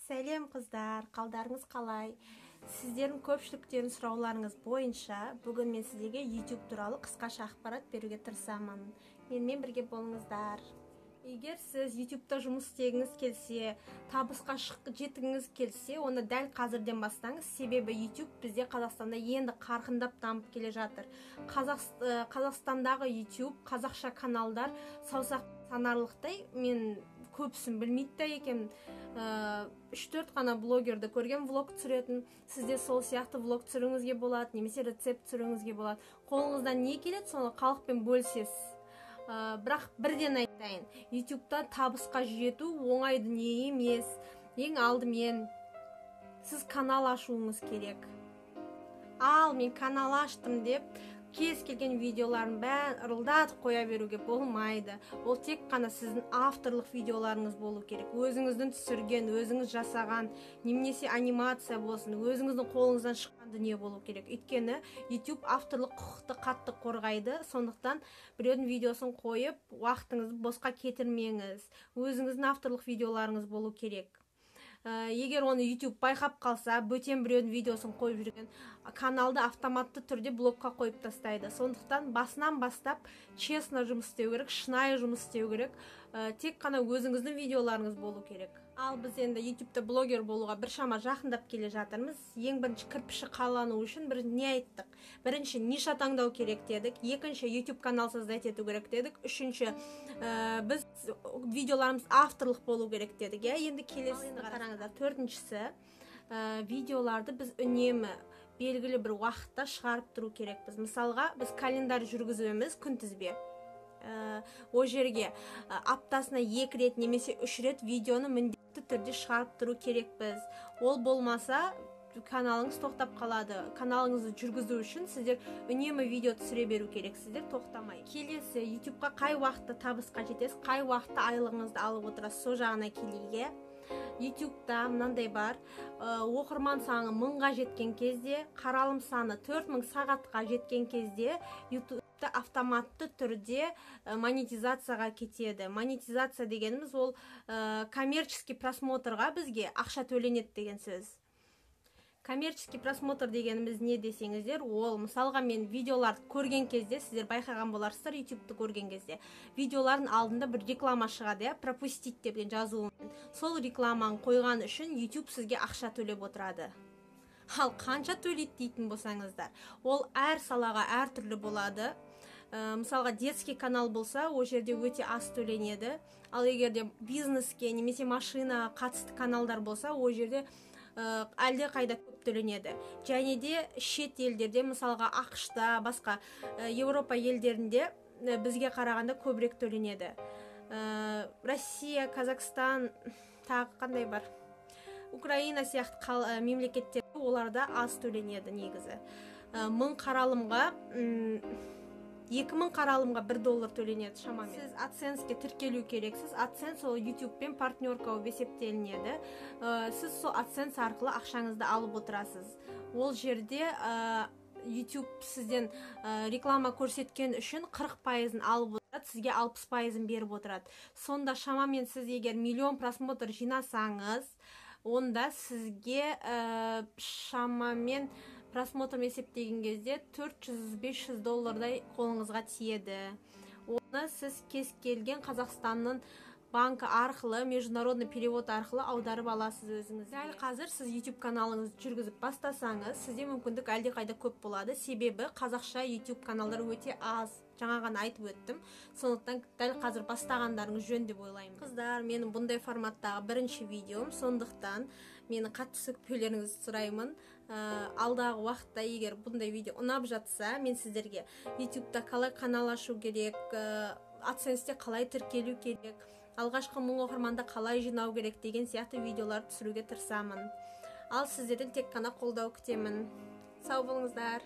Сәлем қыздар, қалдарыңыз қалай? Сіздердің көпшіліктердің сұрауларыңыз бойынша бүгін мен сіздерге YouTube туралы қысқаша ақпарат беруге тырысамын. Менімен бірге болыңыздар. Егер сіз YouTube'да жұмыс істегіңіз келсе, табысқа жеткіңіз келсе, оны дәл қазірден бастаңыз. Себебі YouTube бізде Қазақстанда енді қарқындап дамып келе жатыр. Қазақстандағы YouTube, қазақша каналдар саусақ санарлықтай, мен көпсін білмейді да екен. 3-4 қана блогерді көрген влог түсіретін. Сізде сол сияқты влог түсіруіңізге болады, немесе рецепт түсіруіңізге болады. Қолыңыздан не келеді, соны халықпен бөлісесіз. Бірақ бірден айтайын, YouTube'да табысқа жету оңай дүние емес. Ең алдымен сіз канал ашуыңыз керек. Ал мен канал аштым деп кез келген видеоларын бәрін ырылдатып қоя беруге болмайды. Ол тек қана сіздің авторлық видеоларыңыз болу керек. Өзіңіздің түсірген, өзіңіз жасаған, немесе анимация болсын, өзіңіздің қолыңыздан шыққан дүние болу керек. Өйткені YouTube авторлық құқықты қатты қорғайды. Сондықтан біреудің видеосын қойып, уақытыңызды босқа кетірмеңіз. Өзіңіздің авторлық видеоларыңыз болу керек. Егер оны YouTube байқап қалса, бөтен біреудің видеосын қойып жүрген каналды автоматты түрде блокқа қойып тастайды. Сондықтан басынан бастап честно жұмыс істеу керек, шынайы жұмыс істеу керек. Тек қана өзіңіздің видеоларыңыз болу керек. Ал біз енді YouTube'да блогер болуға біршама жақындап келе жатырмыз. Ең бірінші кірпіші қалану үшін бір не айттық? Бірінші ниша таңдау керек дедік. Екінші YouTube канал создать ету керек дедік. Үшінші біз видеоларымыз авторлық болу керек дедік. Енді келесі қараңыздар. Төртіншісі, видеоларды біз үнемі белгілі бір уақытта шығарып тұру керекпіз. Мысалға, біз календарь жүргізуіміз күнтізбе. О жерге аптасына 2 рет немесе 3 рет видеоны міндетті түрде шығарып тұру керекпіз. Ол болмаса каналыңыз тоқтап қалады. Каналыңызды жүргізу үшін сіздер үнемі видео түсіре беру керексіздер, тоқтамай. Келесі, YouTube'қа қай уақытта табысқа жетесіз, қай уақытта айлығыңызды алып отырасыз, со жағына келейік. YouTube'да мынандай бар, оқырман саны 1000-ға жеткен кезде, қаралым саны 4000 сағатқа жеткен кезде YouTube'да автоматты түрде монетизацияға кетеді. Монетизация дегеніміз ол коммерческий просмотрға бізге ақша төленеді деген сөз. Коммерческий просмотр дегеніміз не десеңіздер, ол мысалға мен видеоларды көрген кезде, сіздер байқаған боларсыздар, YouTube'ды көрген кезде, видеолардың алдында бір реклама шығады, пропустить деп жазуымен. Сол рекламаны қойған үшін YouTube сізге ақша төлеп отырады. Ал қанша төлейді дейтін болсаңыздар, ол әр салаға әр түрлі болады. Мысалға детский канал болса, о жерде өте аз төленеді. Ал егерде бизнеске немесе машина қатысты каналдар болса, о жерде әлде қайда көп төленеді. Және де шет елдерде, мысалға ақш-та, басқа Европа елдерінде бізге қарағанда көбірек төленеді. Россия, Казахстан, тағы қандай бар? Украина сияқты мемлекеттерде оларда аз төленеді негізі. 1000 қаралымға 2000 қаралымға $1 төленеді шамамен. Сіз AdSense-ке тіркелу керексіз. AdSense ол YouTube-пен партнерка болып есептелінеді. Сіз сол AdSense арқылы ақшаңызды алып отырасыз. Ол жерде YouTube сізден реклама көрсеткен үшін 40%-ын алып отырады, сізге 60%-ын беріп отырады. Сонда шамамен сіз егер миллион просмотр жинасаңыз, онда сізге шамамен просмотр есептеген кезде $400-500 қолыңызға тиеді. Оны сіз кез келген Қазақстанның банкі арқылы, международный перевод арқылы аударып аласыз өзіңіз. Дәл қазір сіз YouTube каналыңызды жүргізіп бастасаңыз, сізде мүмкіндік әлде қайда көп болады. Себебі қазақша YouTube каналдар өте аз. Жаңа ғана айтып өттім. Сондықтан дәл қазір бастағандарыңыз жөн деп ойлаймын. Қыздар, менің бұндай форматтағы бірінші видеом, сондықтан мені қатты сөкпеулеріңізді сұраймын. Алдағы уақытта егер бұндай видео ұнап жатса, мен сіздерге YouTube'да қалай канал ашу керек, AdSense-те қалай тіркелу керек, алғашқы 1000 оқырманды қалай жинау керек деген сияқты видеолар түсіруге тырысамын. Ал сіздерден тек қана қолдау күтемін. Сау болыңыздар.